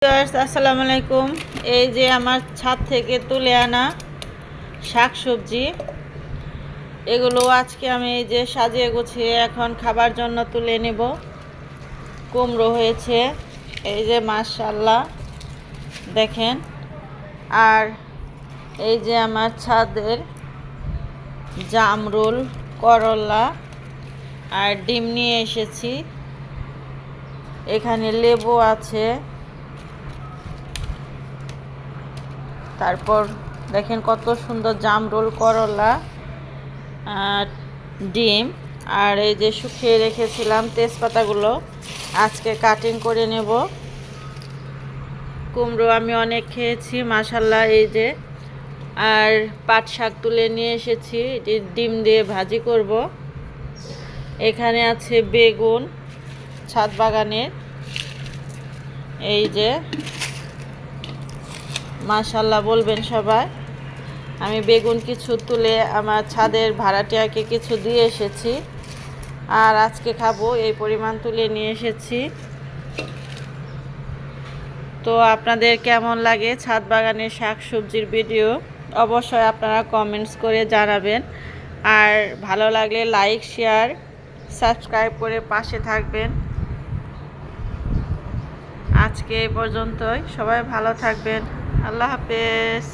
আসসালামু আলাইকুম। এই যে আমার ছাদ থেকে তুলে আনা শাকসবজি, এগুলো আজকে আমি এই যে সাজিয়ে গুছিয়ে এখন খাবার জন্য তুলে নেব। কুমড়ো হয়েছে, এই যে মাশাআল্লাহ দেখেন। আর এই যে আমার ছাদের জামরুল, করলা আর ডিম নিয়ে এসেছি। এখানে লেবু আছে, তারপর দেখেন কত সুন্দর জামরুল, করলা আর ডিম। আর এই যে শুকিয়ে রেখেছিলাম তেজপাতাগুলো আজকে কাটিং করে নেব। কুমড়ো আমি অনেক খেয়েছি মাশাআল্লাহ। এই যে আর পাট শাক তুলে নিয়ে এসেছি, ডিম দিয়ে ভাজি করব। এখানে আছে বেগুন ছাদ বাগানের, এই যে মাশাআল্লাহ বলবেন সবাই। আমি বেগুন কিছু তুলে আমার ছাদের ভাড়াটিয়াকে কিছু দিয়ে এসেছি, আর আজকে খাবো এই পরিমাণ তুলে নিয়ে এসেছি। তো আপনাদের কেমন লাগে ছাদ বাগানের শাক সবজির ভিডিও অবশ্যই আপনারা কমেন্টস করে জানাবেন। আর ভালো লাগলে লাইক, শেয়ার, সাবস্ক্রাইব করে পাশে থাকবেন। আজকে এই পর্যন্তই, সবাই ভালো থাকবেন। আল্লাহ হাফেজ।